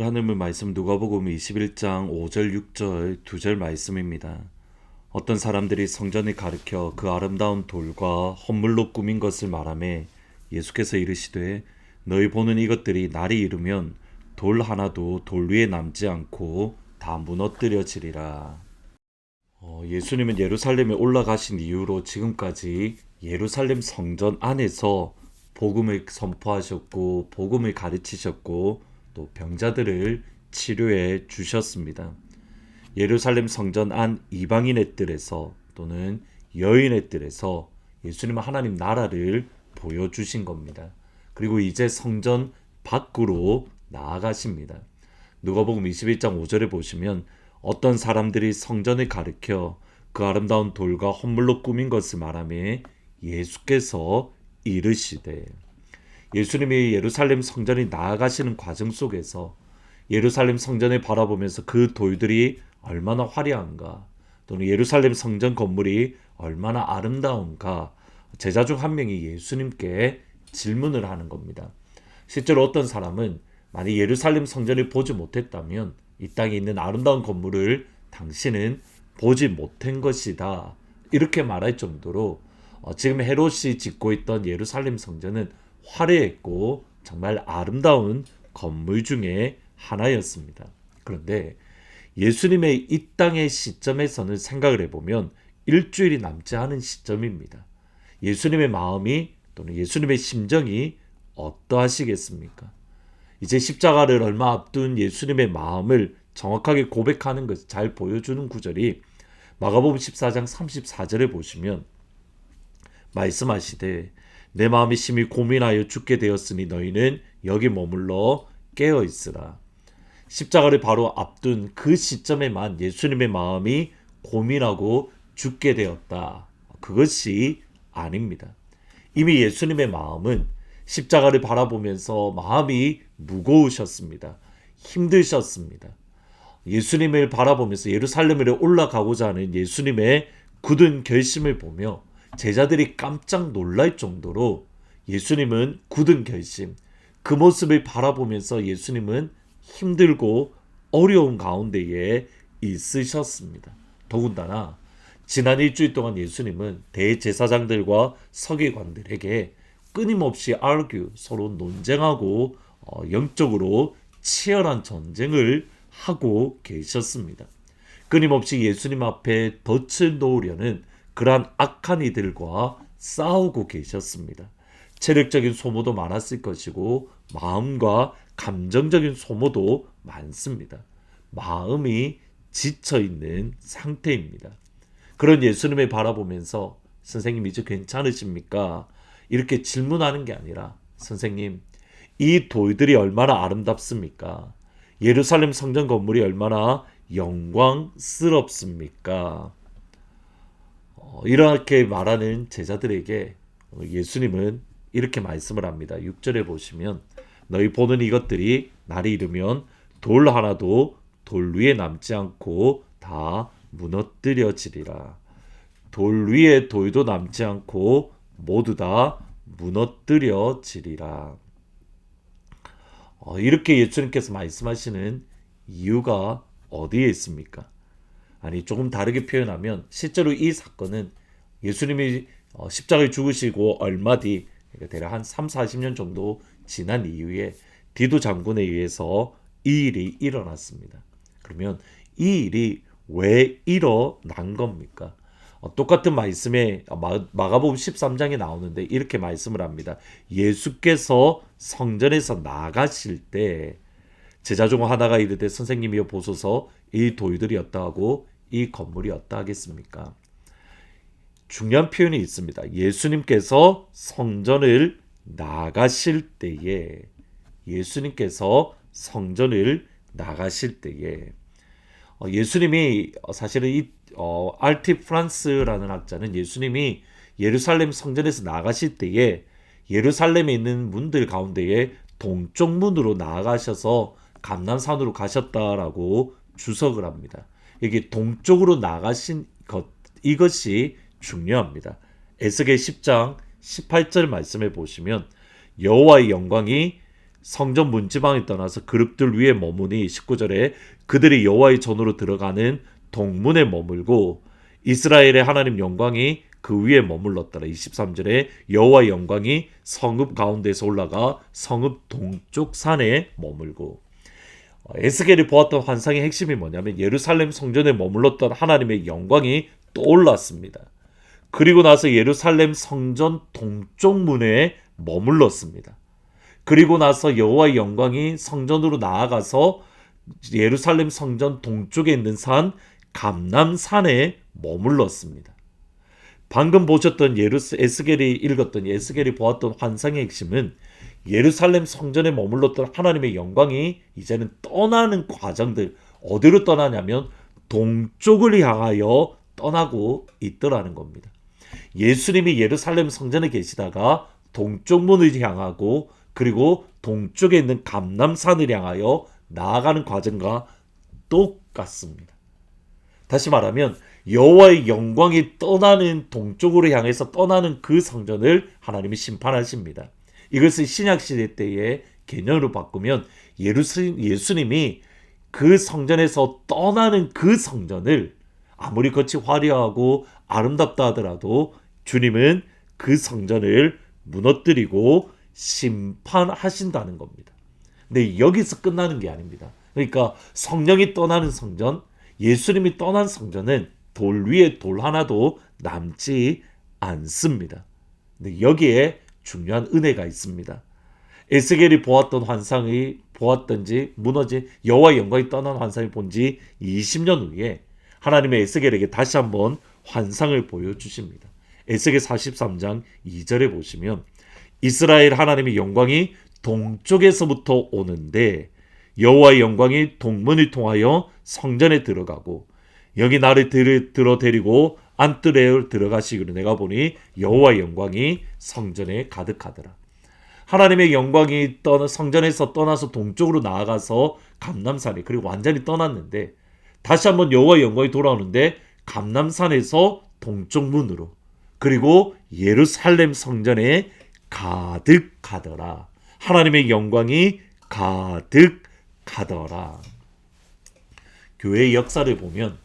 오늘 하늘문 말씀 누가복음 21장 5절 6절 2절 말씀입니다. 어떤 사람들이 성전을 가리켜 그 아름다운 돌과 헌물로 꾸민 것을 말하매 예수께서 이르시되 너희 보는 이것들이 날이 이르면 돌 하나도 돌 위에 남지 않고 다 무너뜨려지리라. 예수님은 예루살렘에 올라가신 이후로 지금까지 예루살렘 성전 안에서 복음을 선포하셨고 복음을 가르치셨고 또 병자들을 치료해 주셨습니다. 예루살렘 성전 안 이방인의 뜰에서 또는 여인의 뜰에서 예수님은 하나님 나라를 보여주신 겁니다. 그리고 이제 성전 밖으로 나아가십니다. 누가복음 21장 5절에 보시면 어떤 사람들이 성전을 가리켜 그 아름다운 돌과 헌물로 꾸민 것을 말하며 예수께서 이르시되, 예수님이 예루살렘 성전이 나아가시는 과정 속에서 예루살렘 성전을 바라보면서 그 돌들이 얼마나 화려한가, 또는 예루살렘 성전 건물이 얼마나 아름다운가, 제자 중 한 명이 예수님께 질문을 하는 겁니다. 실제로 어떤 사람은 만약 예루살렘 성전을 보지 못했다면 이 땅에 있는 아름다운 건물을 당신은 보지 못한 것이다, 이렇게 말할 정도로 지금 헤롯이 짓고 있던 예루살렘 성전은 화려했고 정말 아름다운 건물 중에 하나였습니다. 그런데 예수님의 이 땅의 시점에서는 생각을 해보면 일주일이 남지 않은 시점입니다. 예수님의 마음이 또는 예수님의 심정이 어떠하시겠습니까? 이제 십자가를 얼마 앞둔 예수님의 마음을 정확하게 고백하는 것을 잘 보여주는 구절이 마가복음 14장 34절에 보시면 말씀하시되 내 마음이 심히 고민하여 죽게 되었으니 너희는 여기 머물러 깨어 있으라. 십자가를 바로 앞둔 그 시점에만 예수님의 마음이 고민하고 죽게 되었다, 그것이 아닙니다. 이미 예수님의 마음은 십자가를 바라보면서 마음이 무거우셨습니다. 힘드셨습니다. 예수님을 바라보면서 예루살렘으로 올라가고자 하는 예수님의 굳은 결심을 보며 제자들이 깜짝 놀랄 정도로 예수님은 굳은 결심, 그 모습을 바라보면서 예수님은 힘들고 어려운 가운데에 있으셨습니다. 더군다나 지난 일주일 동안 예수님은 대제사장들과 서기관들에게 끊임없이 서로 논쟁하고 영적으로 치열한 전쟁을 하고 계셨습니다. 끊임없이 예수님 앞에 덫을 놓으려는 그러한 악한 이들과 싸우고 계셨습니다. 체력적인 소모도 많았을 것이고 마음과 감정적인 소모도 많습니다. 마음이 지쳐있는 상태입니다. 그런 예수님을 바라보면서 선생님 이제 괜찮으십니까? 이렇게 질문하는 게 아니라 선생님, 이 돌들이 얼마나 아름답습니까? 예루살렘 성전 건물이 얼마나 영광스럽습니까? 이렇게 말하는 제자들에게 예수님은 이렇게 말씀을 합니다. 6절에 보시면 너희 보는 이것들이 날이 이르면 돌 하나도 돌 위에 남지 않고 다 무너뜨려지리라. 돌 위에 돌도 남지 않고 모두 다 무너뜨려지리라. 이렇게 예수님께서 말씀하시는 이유가 어디에 있습니까? 아니, 조금 다르게 표현하면 실제로 이 사건은 예수님이 십자가에 죽으시고 얼마 뒤, 그러니까 대략 한 3, 40년 정도 지난 이후에 디도 장군에 의해서 이 일이 일어났습니다. 그러면 이 일이 왜 일어난 겁니까? 똑같은 말씀에 마가복음 13장에 나오는데 이렇게 말씀을 합니다. 예수께서 성전에서 나가실 때 제자 중 하나가 이르되 선생님이여 보소서 이 돌들이 어떠하고 이 건물이 어떠하겠습니까? 중요한 표현이 있습니다. 예수님께서 성전을 나가실 때에 예수님이 사실은 이 알티 프란스라는 학자는 예수님이 예루살렘 성전에서 나가실 때에 예루살렘에 있는 문들 가운데에 동쪽 문으로 나아가셔서 감람산으로 가셨다라고 주석을 합니다. 이게 동쪽으로 나가신 것, 이것이 중요합니다. 에스겔 10장 18절 말씀에 보시면 여호와의 영광이 성전 문지방에 떠나서 그룹들 위에 머무니 19절에 그들이 여호와의 전으로 들어가는 동문에 머물고 이스라엘의 하나님 영광이 그 위에 머물렀더라. 23절에 여호와의 영광이 성읍 가운데서 올라가 성읍 동쪽 산에 머물고 에스겔이 보았던 환상의 핵심이 뭐냐면 예루살렘 성전에 머물렀던 하나님의 영광이 떠올랐습니다. 그리고 나서 예루살렘 성전 동쪽 문에 머물렀습니다. 그리고 나서 여호와의 영광이 성전으로 나아가서 예루살렘 성전 동쪽에 있는 산 감람산에 머물렀습니다. 방금 보셨던 에스겔이 읽었던 에스겔이 보았던 환상의 핵심은 예루살렘 성전에 머물렀던 하나님의 영광이 이제는 떠나는 과정들, 어디로 떠나냐면 동쪽을 향하여 떠나고 있더라는 겁니다. 예수님이 예루살렘 성전에 계시다가 동쪽 문을 향하고 그리고 동쪽에 있는 감람산을 향하여 나아가는 과정과 똑같습니다. 다시 말하면 여호와의 영광이 떠나는 동쪽으로 향해서 떠나는 그 성전을 하나님이 심판하십니다. 이것을 신약시대 때의 개념으로 바꾸면 예수님이 그 성전에서 떠나는 그 성전을 아무리 겉이 화려하고 아름답다 하더라도 주님은 그 성전을 무너뜨리고 심판하신다는 겁니다. 근데 여기서 끝나는 게 아닙니다. 그러니까 성령이 떠나는 성전, 예수님이 떠난 성전은 돌 위에 돌 하나도 남지 않습니다. 근데 여기에 중요한 은혜가 있습니다. 에스겔이 보았던 환상이 보았던지 무너진 여호와의 영광이 떠난 환상을 본 지 20년 후에 하나님의 에스겔에게 다시 한번 환상을 보여주십니다. 에스겔 43장 2절에 보시면 이스라엘 하나님의 영광이 동쪽에서부터 오는데 여호와의 영광이 동문을 통하여 성전에 들어가고 여기 나를 들어 데리고 안뜰에 들어가시기로 내가 보니 여호와의 영광이 성전에 가득하더라. 하나님의 영광이 성전에서 떠나서 동쪽으로 나아가서 감람산에 그리고 완전히 떠났는데 다시 한번 여호와의 영광이 돌아오는데 감람산에서 동쪽 문으로 그리고 예루살렘 성전에 가득하더라. 하나님의 영광이 가득하더라. 교회의 역사를 보면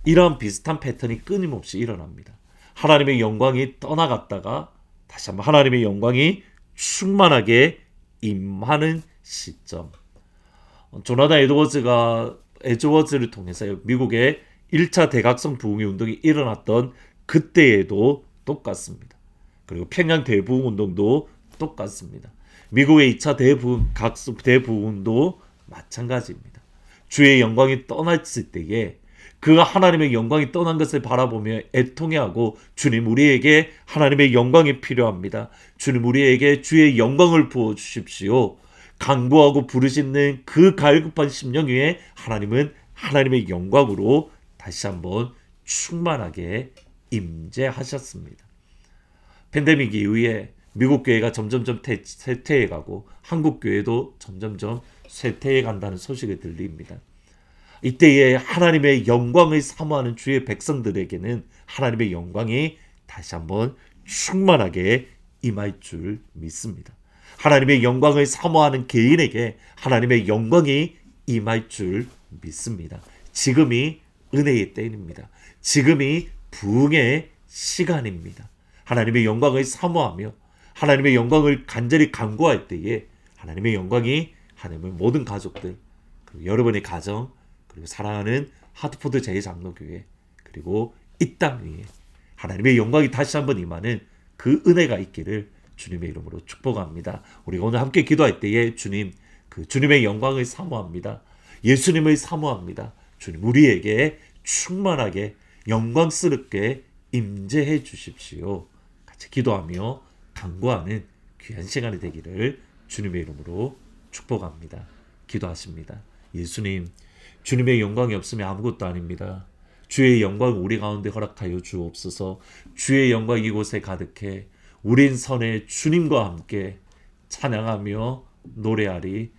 이러한 비슷한 패턴이 끊임없이 일어납니다. 하나님의 영광이 떠나갔다가 다시 한번 하나님의 영광이 충만하게 임하는 시점. 조나단 에드워즈를 통해서 미국의 1차 대각성 부흥의 운동이 일어났던 그때에도 똑같습니다. 그리고 평양 대부흥 운동도 똑같습니다. 미국의 2차 대부흥도 마찬가지입니다. 주의 영광이 떠났을 때에 그 하나님의 영광이 떠난 것을 바라보며 애통해하고 주님 우리에게 하나님의 영광이 필요합니다. 주님 우리에게 주의 영광을 부어주십시오. 간구하고 부르짖는 그 갈급한 심령 위에 하나님은 하나님의 영광으로 다시 한번 충만하게 임재하셨습니다. 팬데믹 이후에 미국 교회가 점점점 쇠퇴해가고 한국 교회도 점점점 쇠퇴해간다는 소식이 들립니다. 이때에 하나님의 영광을 사모하는 주의 백성들에게는 하나님의 영광이 다시 한번 충만하게 임할 줄 믿습니다. 하나님의 영광을 사모하는 개인에게 하나님의 영광이 임할 줄 믿습니다. 지금이 은혜의 때입니다. 지금이 부흥의 시간입니다. 하나님의 영광을 사모하며 하나님의 영광을 간절히 간구할 때에 하나님의 영광이 하나님의 모든 가족들 그리고 여러분의 가정 그리고 사랑하는 하트포드 제2장로교회 그리고 이 땅 위에 하나님의 영광이 다시 한번 임하는 그 은혜가 있기를 주님의 이름으로 축복합니다. 우리가 오늘 함께 기도할 때에 주님, 그 주님의 영광을 사모합니다. 예수님을 사모합니다. 주님 우리에게 충만하게 영광스럽게 임재해 주십시오. 같이 기도하며 간구하는 귀한 시간이 되기를 주님의 이름으로 축복합니다. 기도하십니다. 예수님, 주님의 영광이 없으면 아무것도 아닙니다. 주의 영광을 우리 가운데 허락하여 주옵소서. 주의 영광 이곳에 가득해 우린 선에 주님과 함께 찬양하며 노래하리.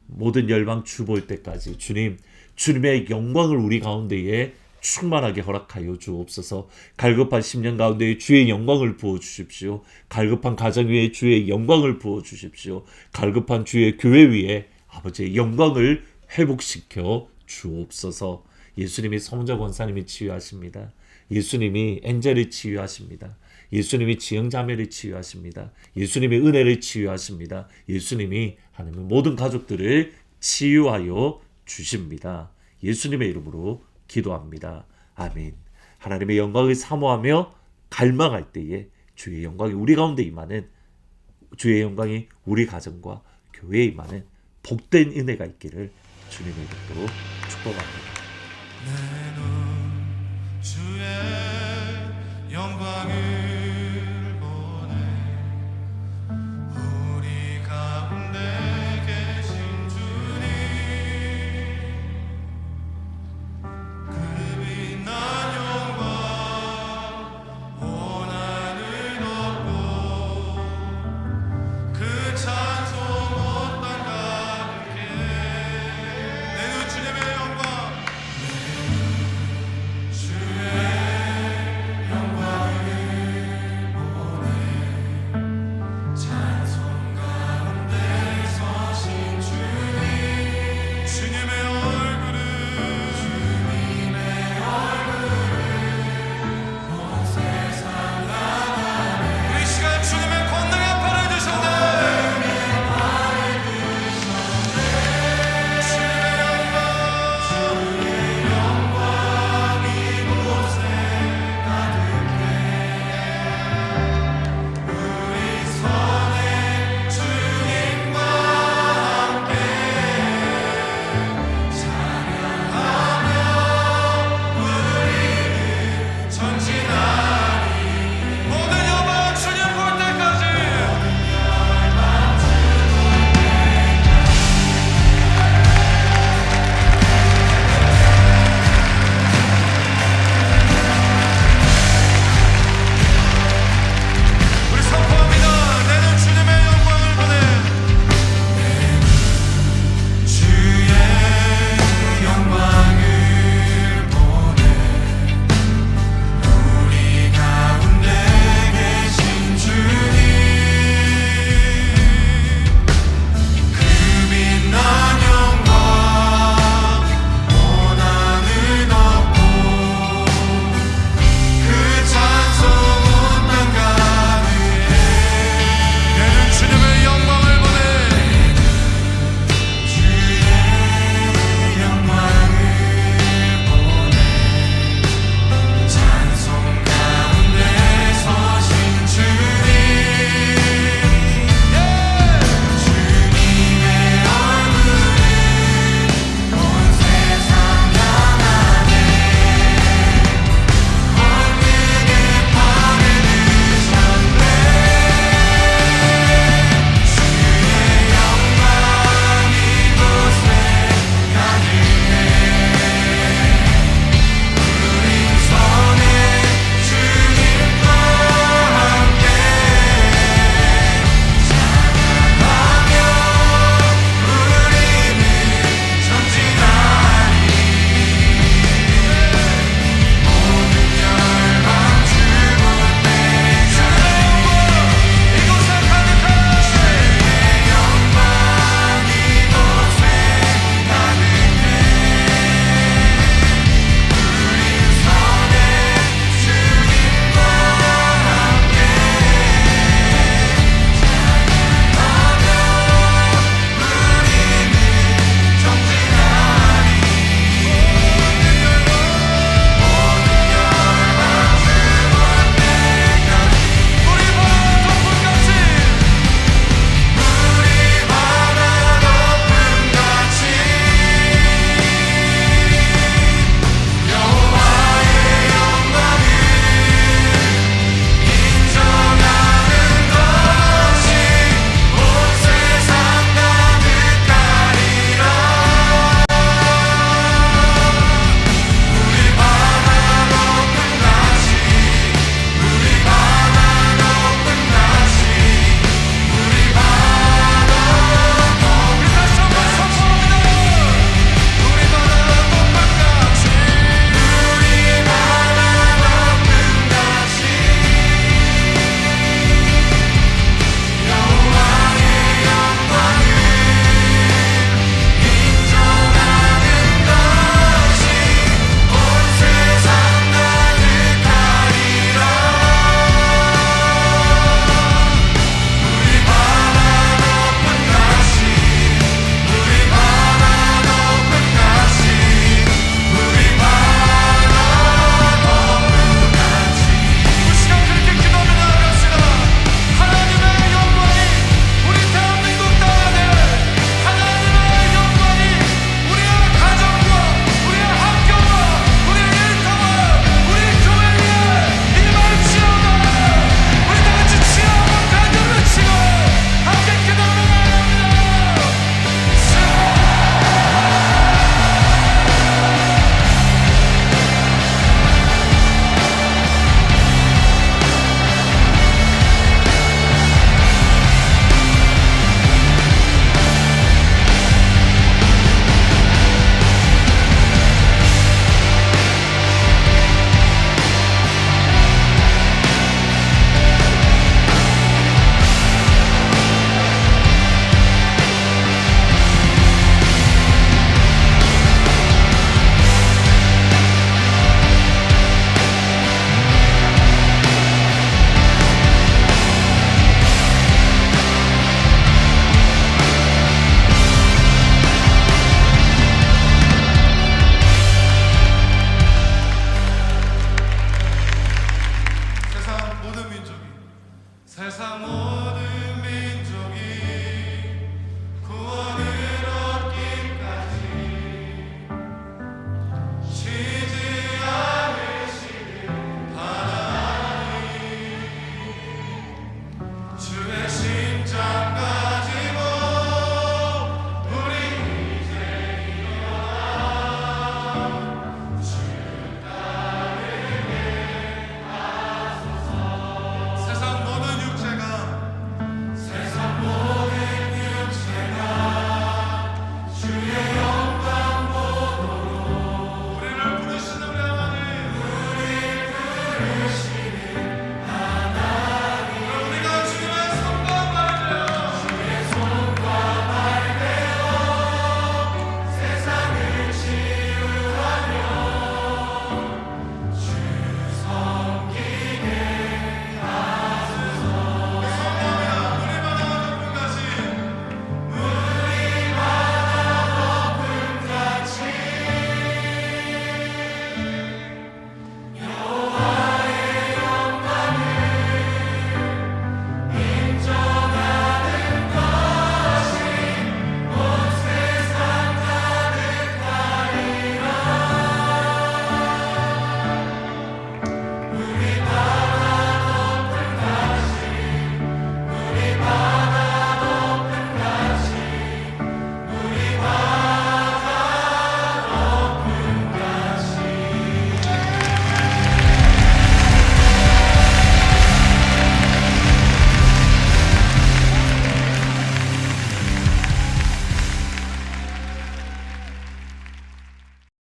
모든 열방 주볼 때까지 주님, 주님의 영광을 우리 가운데에 충만하게 허락하여 주옵소서. 갈급한 10년 가운데 주의 영광을 부어주십시오. 갈급한 가정 위에 주의 영광을 부어주십시오. 갈급한 주의 교회 위에 아버지의 영광을 회복시켜 주옵소서. 예수님이 성자 권사님이 치유하십니다. 예수님이 엔젤을 치유하십니다. 예수님이 지형자매를 치유하십니다. 예수님이 은혜를 치유하십니다. 예수님이 하나님의 모든 가족들을 치유하여 주십니다. 예수님의 이름으로 기도합니다. 아멘. 하나님의 영광을 사모하며 갈망할 때에 주의 영광이 우리 가운데 임하는, 주의 영광이 우리 가정과 교회에 임하는 복된 은혜가 있기를 주님의 이름으로 축복합니다. 내 눈 주의